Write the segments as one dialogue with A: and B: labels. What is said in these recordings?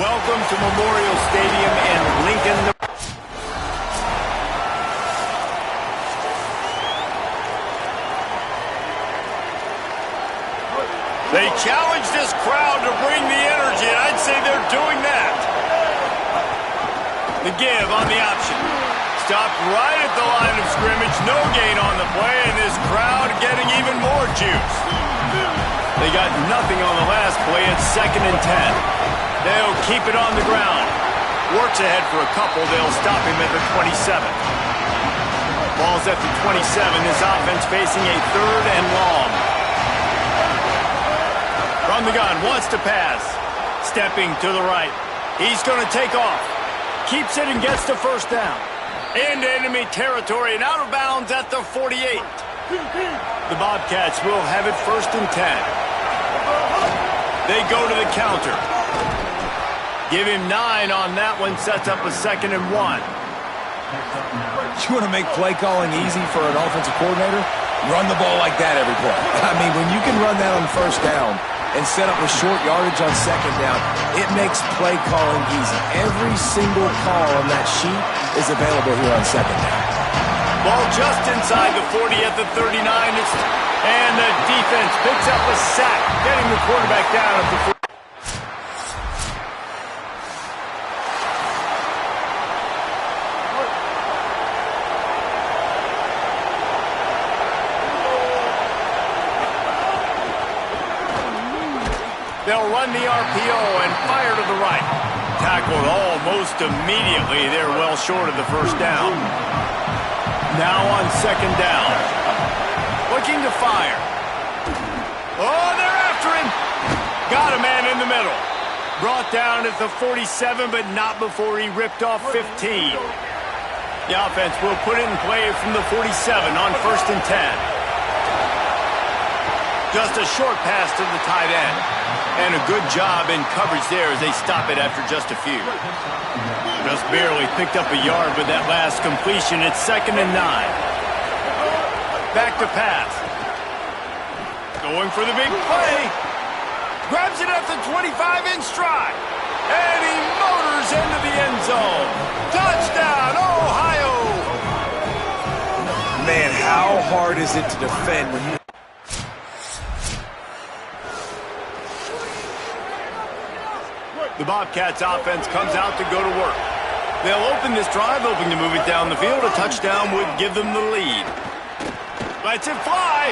A: Welcome to Memorial Stadium in Lincoln. They challenge this crowd to bring the energy, and I'd say they're doing that. The give on the option. Stopped right at the line of scrimmage. No gain on the play, and this crowd getting even more juice. They got nothing on the last play. It's 2nd and 10. They'll keep it on the ground. Works ahead for a couple. They'll stop him at the 27. Ball's at the 27. This offense facing a 3rd and long. From the gun, wants to pass. Stepping to the right. He's going to take off. Keeps it and gets the first down. Into enemy territory and out of bounds at the 48. The Bobcats will have it 1st and 10. They go to the counter. Give him 9 on that one. Sets up a 2nd and 1.
B: You want to make play calling easy for an offensive coordinator? Run the ball like that every play. I mean, when you can run that on 1st down and set up a short yardage on 2nd down, it makes play calling easy. Every single call on that sheet is available here on 2nd down.
A: Ball just inside the 40 at the 39. And the defense picks up a sack, getting the quarterback down at the 40. They'll run the RPO and fire to the right. Tackled almost immediately. They're well short of the 1st down. Now on 2nd down. Looking to fire. Oh, they're after him. Got a man in the middle. Brought down at the 47, but not before he ripped off 15. The offense will put it in play from the 47 on 1st and 10. Just a short pass to the tight end. And a good job in coverage there as they stop it after just a few. Just barely picked up a yard with that last completion. It's 2nd and 9. Back to pass. Going for the big play. Grabs it at the 25 in stride. And he motors into the end zone. Touchdown, Ohio!
B: Man, how hard is it to defend when you...
A: The Bobcats offense comes out to go to work. They'll open this drive, hoping to move it down the field. A touchdown would give them the lead. Lets it fly.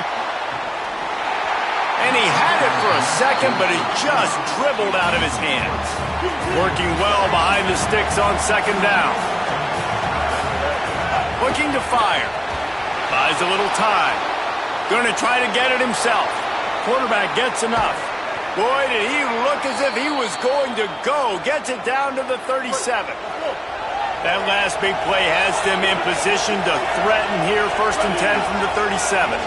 A: And he had it for a second, but it just dribbled out of his hands. Working well behind the sticks on 2nd down. Looking to fire. Buys a little time. Going to try to get it himself. Quarterback gets enough. Boy, did he look as if he was going to go. Gets it down to the 37. That last big play has them in position to threaten here. 1st and 10 from the 37.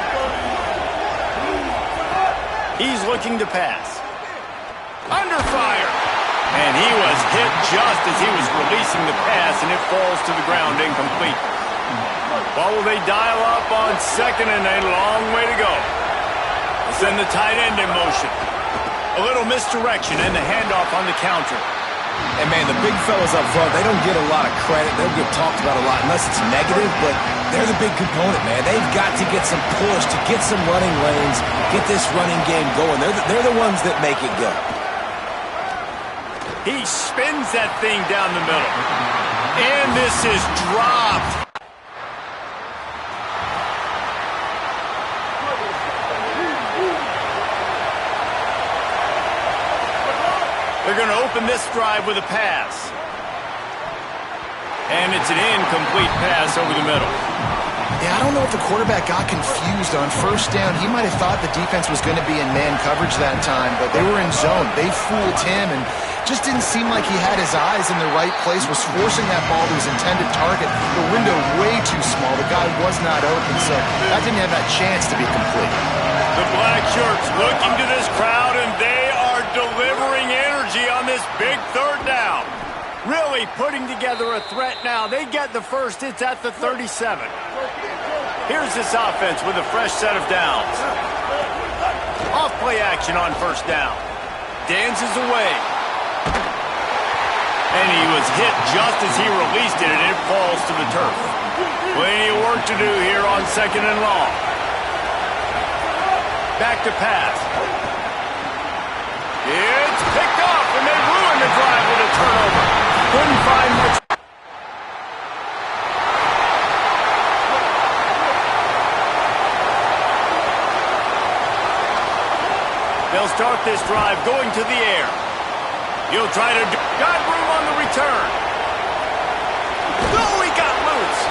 A: He's looking to pass. Under fire. And he was hit just as he was releasing the pass, and it falls to the ground incomplete. Well, will they dial up on 2nd and a long way to go? Send the tight end in motion. A little misdirection and the handoff on the counter.
B: And, man, the big fellas up front, they don't get a lot of credit. They'll get talked about a lot unless it's negative, but they're the big component, man. They've got to get some push, to get some running lanes, get this running game going. They're the ones that make it go.
A: He spins that thing down the middle. And this is dropped. They're going to open this drive with a pass. And it's an incomplete pass over the middle.
C: Yeah, I don't know if the quarterback got confused on 1st down. He might have thought the defense was going to be in man coverage that time, but they were in zone. They fooled him and just didn't seem like he had his eyes in the right place, was forcing that ball to his intended target. The window way too small. The guy was not open, so that didn't have that chance to be complete.
A: The black shirts looking to this crowd, and they are delivering energy on this big 3rd down. Really putting together a threat now. They get the first. It's at the 37. Here's this offense with a fresh set of downs. Off play action on 1st down. Dances away. And he was hit just as he released it, and it falls to the turf. Plenty of work to do here on 2nd and long. Back to pass. It's picked off, and they ruined the drive with a turnover. Couldn't find much. They'll start this drive going to the air. He'll try to got room on the return. Oh, he got loose.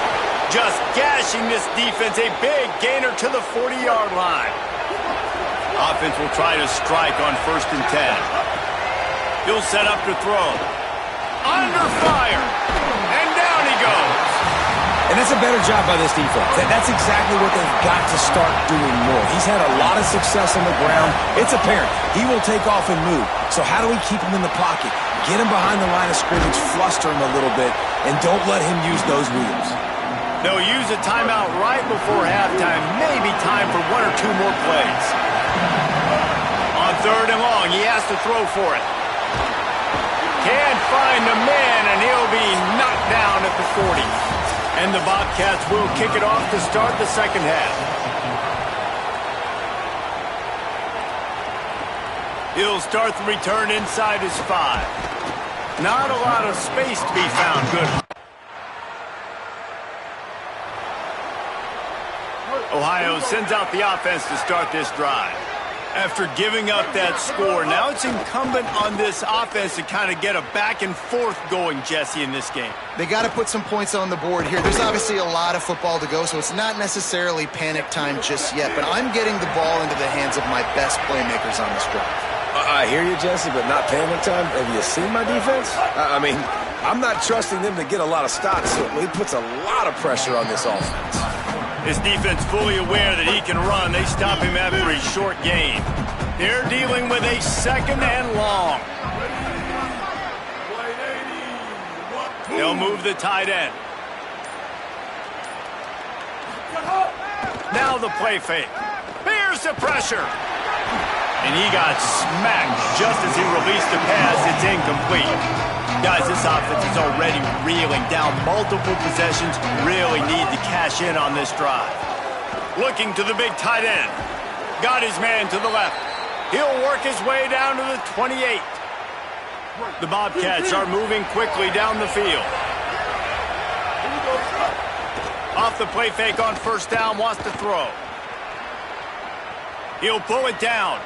A: Just gashing this defense. A big gainer to the 40-yard line. Offense will try to strike on 1st and 10. He'll set up to throw. Under fire. And down he goes.
B: And that's a better job by this defense. That's exactly what they've got to start doing more. He's had a lot of success on the ground. It's apparent. He will take off and move. So how do we keep him in the pocket? Get him behind the line of scrimmage, fluster him a little bit, and don't let him use those wheels.
A: They'll use a timeout right before halftime. Maybe time for 1 or 2 more plays. On 3rd and long, he has to throw for it. Can't find the man, and he'll be knocked down at the 40. And the Bobcats will kick it off to start the 2nd half. He'll start the return inside his 5. Not a lot of space to be found. Good. Ohio sends out the offense to start this drive. After giving up that score, now it's incumbent on this offense to kind of get a back and forth going, Jesse, in this game.
C: They got to put some points on the board here. There's obviously a lot of football to go, so it's not necessarily panic time just yet, but I'm getting the ball into the hands of my best playmakers on this drive.
B: I hear you, Jesse, but not panic time. Have you seen my defense? I mean, I'm not trusting them to get a lot of stops, so it puts a lot of pressure on this offense.
A: His defense fully aware that he can run. They stop him after a short gain. They're dealing with a 2nd and long. They'll move the tight end. Now the play fake. Here's the pressure. And he got smacked just as he released the pass. It's incomplete. Guys, this offense is already reeling down multiple possessions. Really need to cash in on this drive. Looking to the big tight end. Got his man to the left. He'll work his way down to the 28. The Bobcats are moving quickly down the field. Off the play fake on 1st down, wants to throw. He'll pull it down.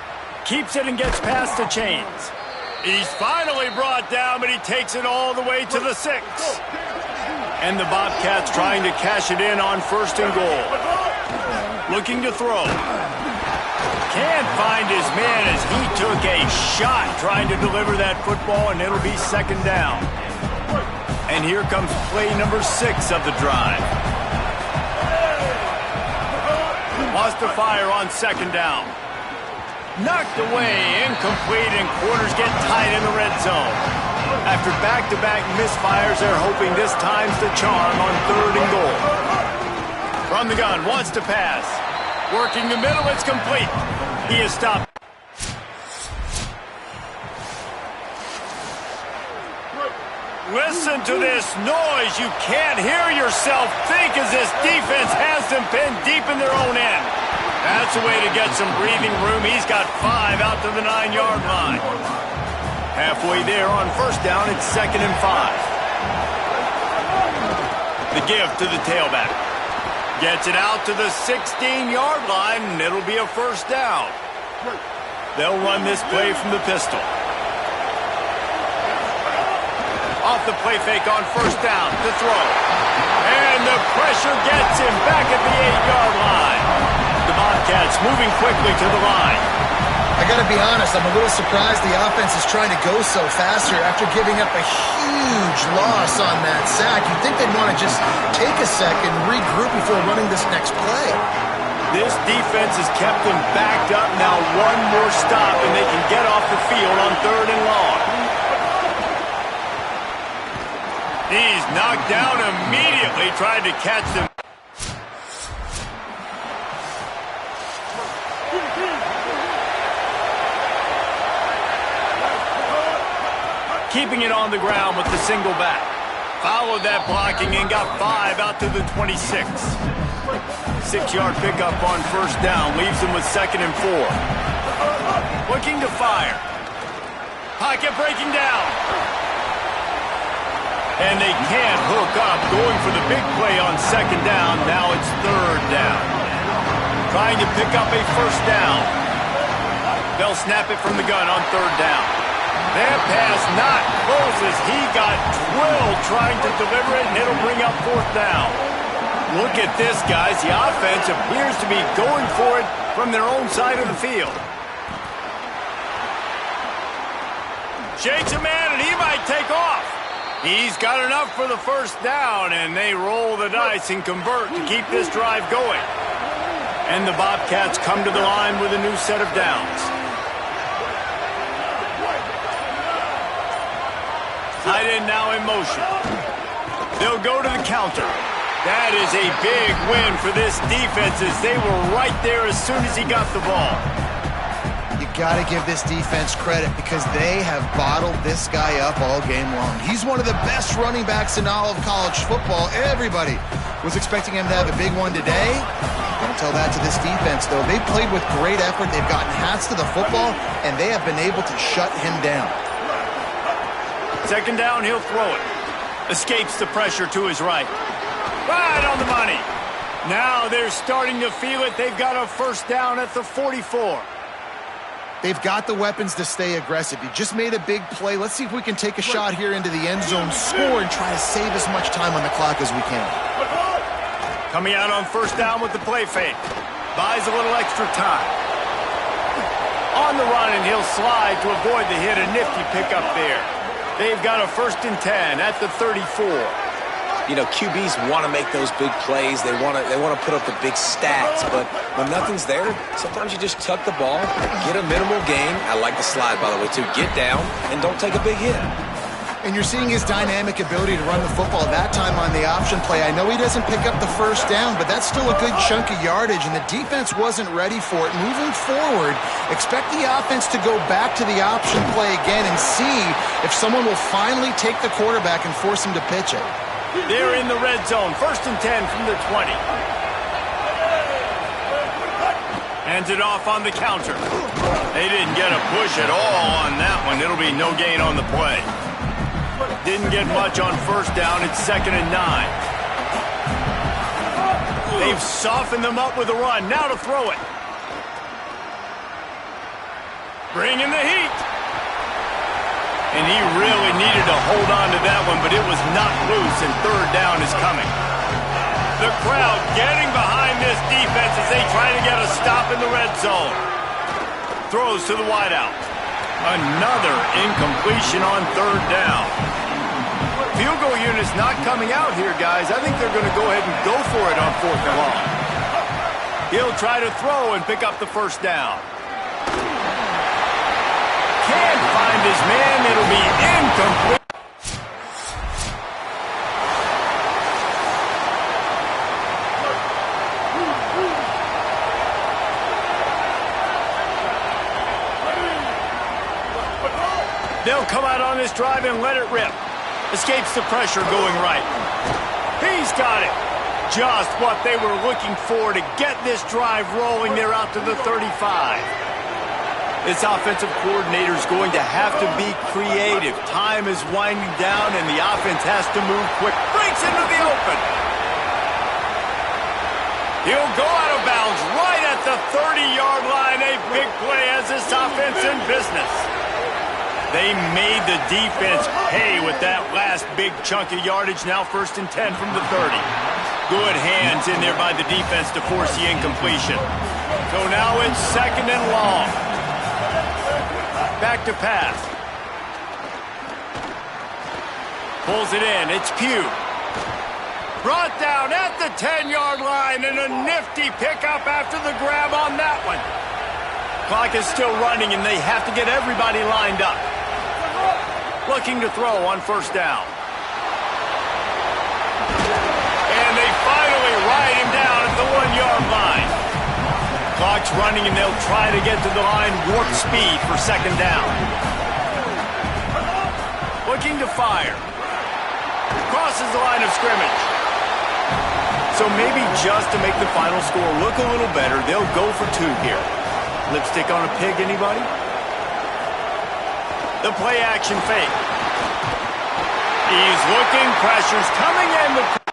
A: Keeps it and gets past the chains. He's finally brought down, but he takes it all the way to the 6. And the Bobcats trying to cash it in on 1st and goal. Looking to throw. Can't find his man as he took a shot trying to deliver that football, and it'll be 2nd down. And here comes play number 6 of the drive. Wants to fire on 2nd down. Knocked away, incomplete, and quarters get tight in the red zone. After back-to-back misfires, they're hoping this time's the charm on 3rd and goal. From the gun, wants to pass. Working the middle, it's complete. He is stopped. Listen to this noise. You can't hear yourself think as this defense has them pinned deep in their own end. That's a way to get some breathing room. He's got 5 out to the 9-yard line. Halfway there on 1st down, it's 2nd and 5. The give to the tailback. Gets it out to the 16-yard line, and it'll be a 1st down. They'll run this play from the pistol. Off the play fake on 1st down to throw. And the pressure gets him back at the 8-yard line. The Bobcats moving quickly to the line.
C: I got to be honest, I'm a little surprised the offense is trying to go so fast here after giving up a huge loss on that sack. You'd think they'd want to just take a second, regroup before running this next play.
A: This defense has kept them backed up. Now 1 more stop and they can get off the field on 3rd and long. He's knocked down immediately, trying to catch them. keeping it on the ground with the single back. Followed that blocking and got 5 out to the 26. 6-yard pickup on first down leaves him with 2nd and 4. Looking to fire. Pocket breaking down. And they can't hook up, going for the big play on 2nd down. Now it's 3rd down. Trying to pick up a first down. They'll snap it from the gun on 3rd down. That pass not close as he got drilled trying to deliver it, and it'll bring up 4th down. Look at this, guys. The offense appears to be going for it from their own side of the field. Shakes a man, and he might take off. He's got enough for the first down, and they roll the dice and convert to keep this drive going. And the Bobcats come to the line with a new set of downs. Tight end now in motion. They'll go to the counter. That is a big win for this defense as they were right there as soon as he got the ball.
C: You got to give this defense credit because they have bottled this guy up all game long. He's one of the best running backs in all of college football. Everybody was expecting him to have a big one today. Don't tell that to this defense, though. They played with great effort. They've gotten hats to the football, and they have been able to shut him down.
A: 2nd down, he'll throw it. Escapes the pressure to his right. Right on the money. Now they're starting to feel it. They've got a first down at the 44.
C: They've got the weapons to stay aggressive. You just made a big play. Let's see if we can take a shot here into the end zone, score, and try to save as much time on the clock as we can.
A: Coming out on first down with the play fake. Buys a little extra time. On the run, and he'll slide to avoid the hit. A nifty pickup there. They've got a 1st and 10 at the 34.
B: You know, QBs want to make those big plays. They want to put up the big stats. But when nothing's there, sometimes you just tuck the ball, get a minimal gain. I like the slide, by the way, too. Get down and don't take a big hit.
C: And you're seeing his dynamic ability to run the football that time on the option play. I know he doesn't pick up the first down, but that's still a good chunk of yardage, and the defense wasn't ready for it. Moving forward, expect the offense to go back to the option play again and see if someone will finally take the quarterback and force him to pitch it.
A: They're in the red zone. 1st and 10 from the 20. Hands it off on the counter. They didn't get a push at all on that one. It'll be no gain on the play. Didn't get much on first down. It's 2nd and 9. They've softened them up with a run. Now to throw it. Bring in the heat. And he really needed to hold on to that one, but it was not loose, and 3rd down is coming. The crowd getting behind this defense as they try to get a stop in the red zone. Throws to the wideout. Another incompletion on 3rd down. Field goal unit's not coming out here, guys. I think they're going to go ahead and go for it on 4th and long. He'll try to throw and pick up the first down. Can't find his man. It'll be incomplete. They'll come out on this drive and let it rip. Escapes the pressure going right. He's got it. Just what they were looking for to get this drive rolling. They're out to the 35. This offensive coordinator is going to have to be creative. Time is winding down, and the offense has to move quick. Breaks into the open. He'll go out of bounds right at the 30-yard line. A big play as this offense in business. They made the defense pay with that last big chunk of yardage. Now 1st and 10 from the 30. Good hands in there by the defense to force the incompletion. So now it's 2nd and long. Back to pass. Pulls it in. It's Pugh. Brought down at the 10-yard line, and a nifty pickup after the grab on that one. Clock is still running, and they have to get everybody lined up. Looking to throw on first down. And they finally ride him down at the 1-yard line. Clock's running, and they'll try to get to the line warp speed for 2nd down. Looking to fire. Crosses the line of scrimmage. So maybe just to make the final score look a little better, they'll go for 2 here. Lipstick on a pig, anybody? The play action fake. He's looking, pressure's coming in.